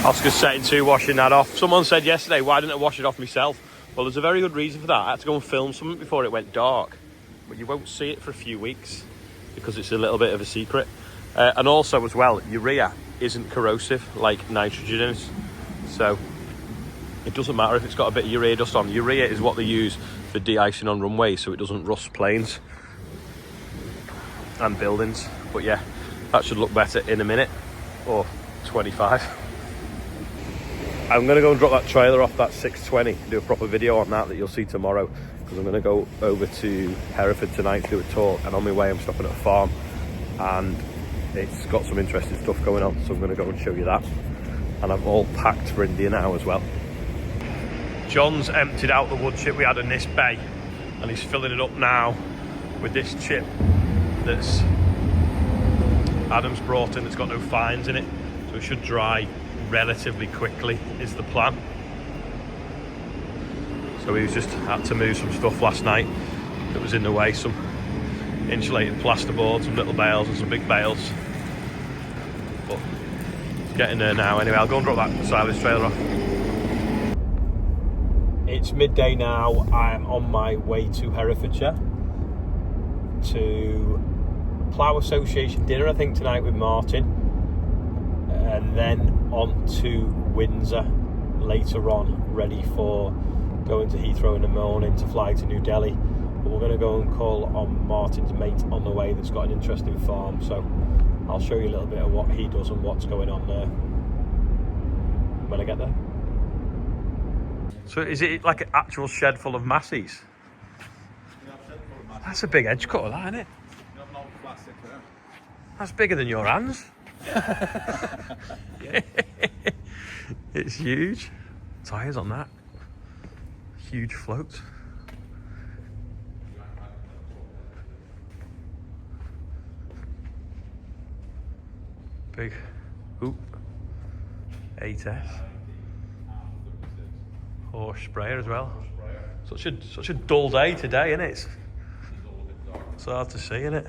Oscar's setting to washing that off. Someone said yesterday, why didn't I wash it off myself? Well, there's a very good reason for that. I had to go and film something before it went dark. But you won't see it for a few weeks because it's a little bit of a secret. And also as well, urea isn't corrosive like nitrogen is. So it doesn't matter if it's got a bit of urea dust on. Urea is what they use for de-icing on runways so it doesn't rust planes and buildings. But yeah, that should look better in a minute or 25. I'm going to go and drop that trailer off that 620, do a proper video on that you'll see tomorrow, because I'm going to go over to Hereford tonight to do a tour, and on my way I'm stopping at a farm and it's got some interesting stuff going on, so I'm going to go and show you that. And I'm all packed for India now as well. John's emptied out the wood chip we had in this bay and he's filling it up now with this chip that's Adam's brought in, that's got no fines in it, so it should dry relatively quickly is the plan. So we just had to move some stuff last night that was in the way, some insulated plasterboard, some little bales and some big bales, but it's getting there now. Anyway, I'll go and drop that silage trailer off. It's midday now. I'm on my way to Herefordshire to Plough Association dinner, I think, tonight with Martin, and then on to Windsor later on, ready for going to Heathrow in the morning to fly to New Delhi. But we're going to go and call on Martin's mate on the way that's got an interesting farm, so I'll show you a little bit of what he does and what's going on there when I get there. So is it like an actual shed full of Masseys? That's a big edge cutter, that, isn't it? That's bigger than your hands. It's huge. Tyres on that. Huge float. Big. Oop. 8S. Horse sprayer as well. Such a dull day today, isn't it? It's hard to see, isn't it?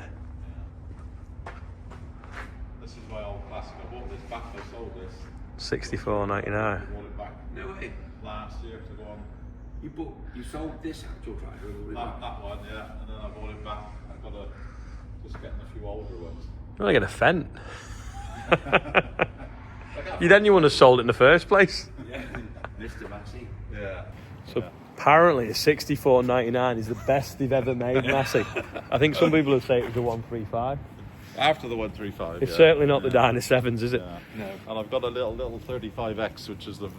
This is my old classic. I bought this back. I sold this. $64.99. I bought it back. No way. Last year to go on. You sold this actual tractor? That one, yeah. And then I bought it back. I've got just getting a few older ones. You want to get a Fent. You wouldn't have sold it in the first place. Yeah, Mr. Massey. Yeah. So apparently a $64.99 is the best they've ever made, Massey. I think some people would say it was a 135. After the 135. It's certainly not the Dyna 7s, is it? Yeah. No. And I've got a little 35X, which is the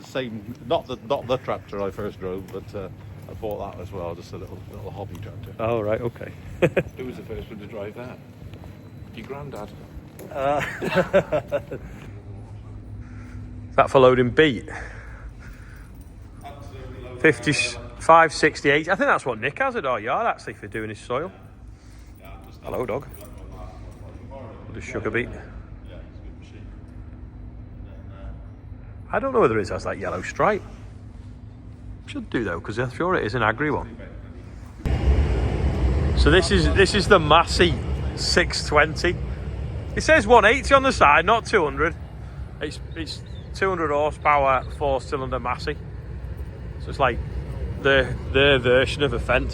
same, not the tractor I first drove, but I bought that as well, just a little hobby tractor. Oh, right, okay. Who was the first one to drive that? Your granddad. Is that for loading beet? 55.68. I think that's what Nick has at our yard actually for doing his soil. Hello, dog. The sugar beet. I don't know whether it has that yellow stripe. Should do though, because I'm sure it is an agri one. So this is the Massey 620. It says 180 on the side, not 200. It's 200 horsepower 4-cylinder Massey. So it's like their version of a Fent.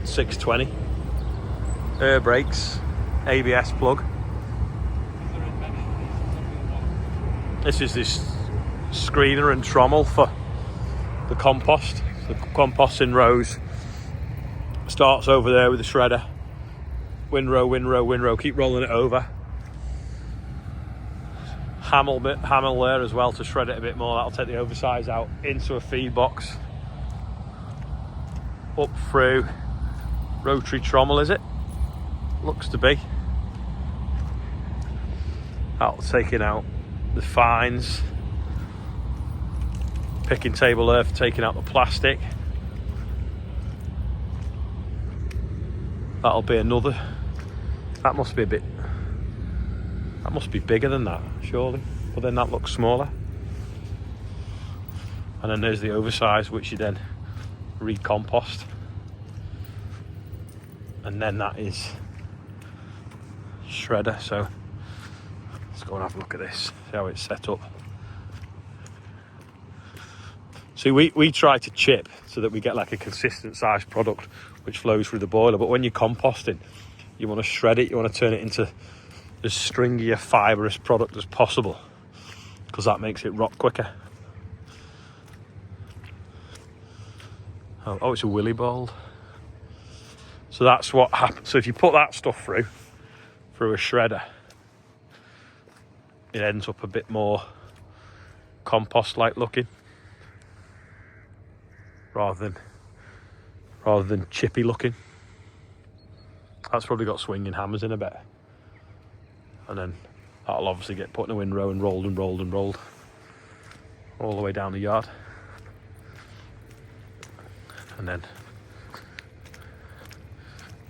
620. Air brakes, ABS plug. This is this screener and trommel for the compost. The compost in rows. Starts over there with the shredder. Windrow, windrow, windrow. Keep rolling it over. Hamel there as well to shred it a bit more. That'll take the oversize out into a feed box. Up through. Rotary trommel, is it? Looks to be. That'll taking out the fines. Picking table there for taking out the plastic. That'll be another. That must be bigger than that, surely. But then that looks smaller. And then there's the oversize, which you then recompost. And then that is shredder, so Let's go and have a look at this, see how it's set up. See, we try to chip so that we get like a consistent sized product which flows through the boiler, but when you're composting, you want to shred it, you want to turn it into as stringy a fibrous product as possible, because that makes it rot quicker. Oh, it's a willy bowl. So that's what happens. So if you put that stuff through a shredder, it ends up a bit more compost-like looking, rather than chippy looking. That's probably got swinging hammers in a bit, and then that'll obviously get put in a windrow and rolled and rolled and rolled all the way down the yard, and then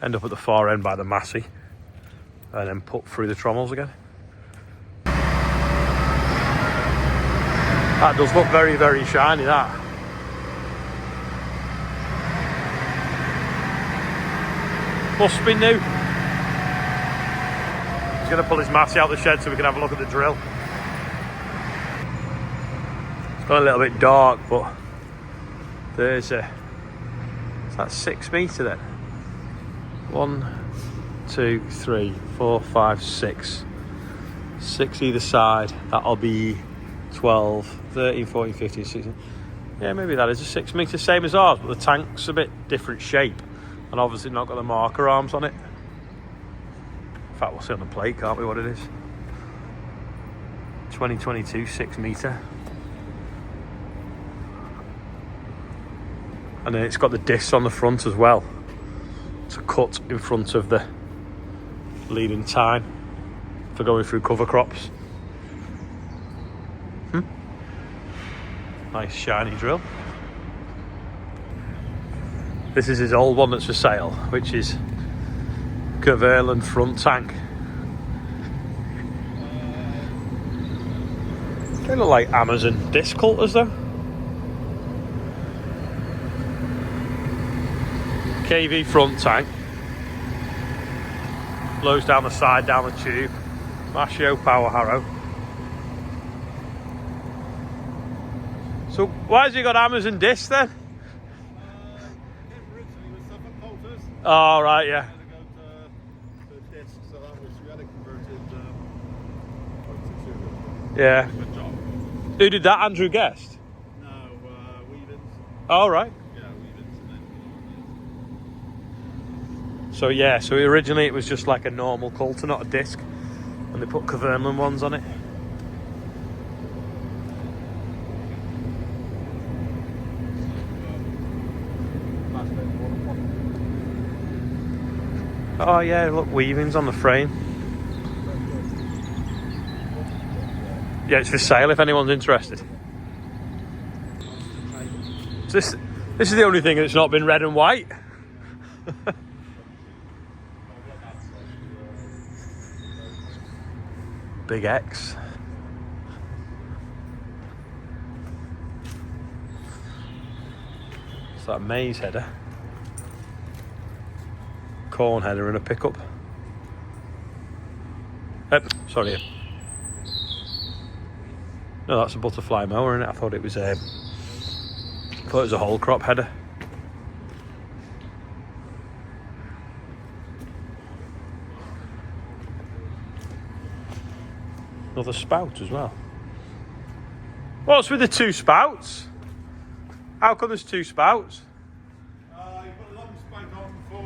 end up at the far end by the MASSEY, and then put through the trommels again. That does look very, very shiny, that. Must be new. He's going to pull his MASSEY out the shed so we can have a look at the drill. It's gone a little bit dark, but there's a... Is that 6 metre then? 1, 2, 3, 4, 5, 6. 6 either side. That'll be 12, 13, 14, 15, 16. Yeah, maybe that is a 6 metre, same as ours, but the tank's a bit different shape, and obviously not got the marker arms on it. In fact, we'll see on the plate, can't we, what it is? 2022 6 metre. And then it's got the discs on the front as well, to cut in front of the leading tine for going through cover crops. Nice shiny drill. This is his old one that's for sale, which is Caverland front tank. They look like Amazon disc culters though. KV front tank. Blows down the side, down the tube. MASSEY power harrow. So why has he got Amazon discs then? Oh right, yeah. Yeah. Who did that? Andrew Guest? No, Weavins. Oh right. Yeah, Weavins. And then So yeah, so originally it was just like a normal coulter, not a disc, and they put Caverland ones on it. Oh yeah, look, weavings on the frame. Yeah, it's for sale if anyone's interested. This is the only thing that's not been red and white. Big X. It's that maize header. Corn header and a pickup. Sorry. No, that's a butterfly mower, isn't it? I thought it was a whole crop header. Another spout as well. What's with the two spouts? How come there's two spouts? you put a long spout on for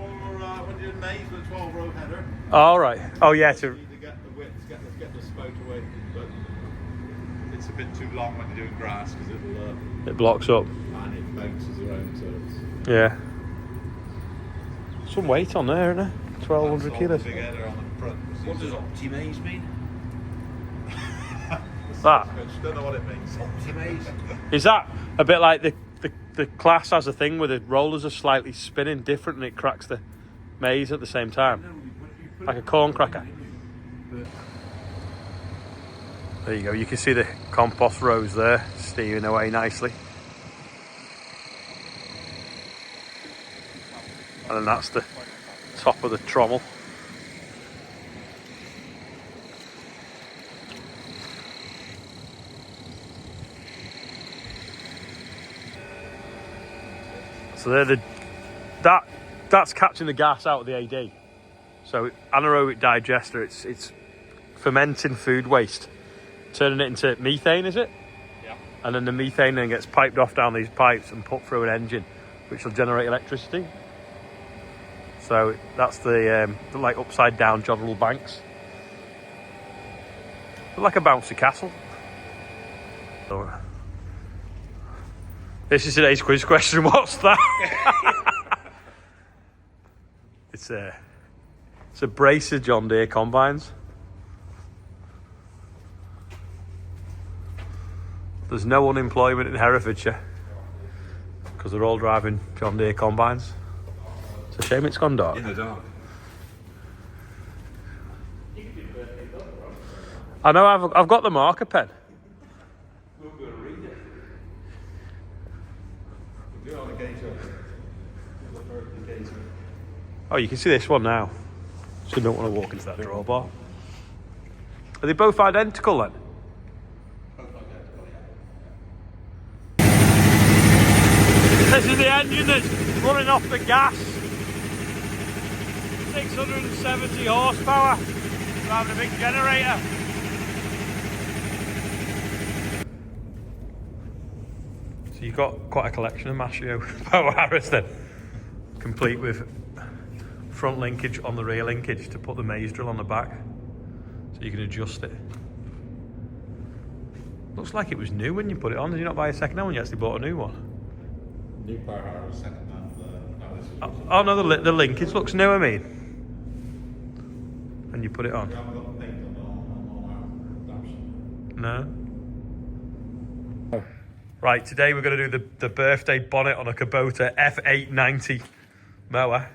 when you're in maize with a 12-row header. Oh right. Oh yeah. You need to get the width, get the spout away, but it's a bit too long when you're doing grass because It blocks up. and it bounces around. So it's Yeah. Some weight on there, isn't there? 1,200 kilos. Big header on the front. What does optimize mean? That. Don't know what it means. Optimize? Is that a bit like the class has a thing where the rollers are slightly spinning different and it cracks the maize at the same time? Like a corn cracker. There you go, you can see the compost rows there steaming away nicely. And then that's the top of the trommel. So that's catching the gas out of the AD. So anaerobic digester, it's fermenting food waste, turning it into methane, is it? Yeah. And then the methane then gets piped off down these pipes and put through an engine, which will generate electricity. So that's the like upside down jodrell banks. They're like a bouncy castle. So, this is today's quiz question. What's that? It's a brace of John Deere combines. There's no unemployment in Herefordshire because they're all driving John Deere combines. It's a shame it's gone dark. In the dark. I know I've got the marker pen. We'll go and read it. We'll do it on the gator. Oh, you can see this one now. So you don't want to walk into that drawbar. Are they both identical then? This is the engine that's running off the gas. 670 horsepower. Driving a big generator. So you've got quite a collection of MASSEY power harrows then. Complete with front linkage on the rear linkage to put the maze drill on the back. So you can adjust it. Looks like it was new when you put it on. Did you not buy a second hand one? You actually bought a new one. New power harrow, second hand. Oh no, the linkage looks new, I mean. When you put it on. We haven't got the paint on our No. Right, today we're going to do the birthday bonnet on a Kubota F890 mower.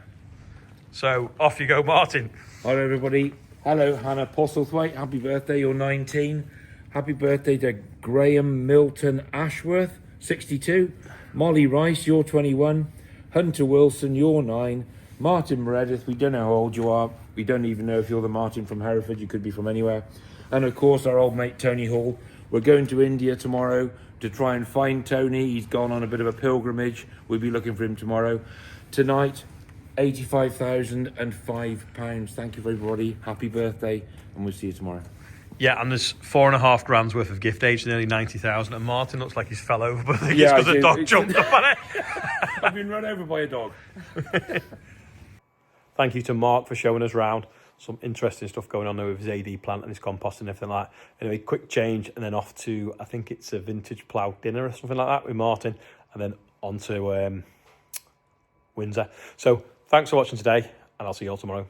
So off you go, Martin. Hello everybody. Hello Hannah Postlethwaite. Happy birthday, you're 19. Happy birthday to Graham Milton Ashworth, 62. Molly Rice, you're 21. Hunter Wilson, you're 9. Martin Meredith, we don't know how old you are. We don't even know if you're the Martin from Hereford. You could be from anywhere. And of course our old mate Tony Hall. We're going to India tomorrow to try and find Tony. He's gone on a bit of a pilgrimage. We'll be looking for him tomorrow. Tonight, £85,005. Thank you everybody. Happy birthday, and we'll see you tomorrow. Yeah, and there's £4.5 grand worth of gift aid, nearly 90,000. And Martin looks like he's fell over, but I think it's because the dog jumped up on it. I've been run over by a dog. Thank you to Mark for showing us around. Some interesting stuff going on there with his AD plant and his compost and everything like that. Anyway, quick change and then off to, I think it's a vintage plough dinner or something like that with Martin, and then on to Windsor. So thanks for watching today, and I'll see you all tomorrow.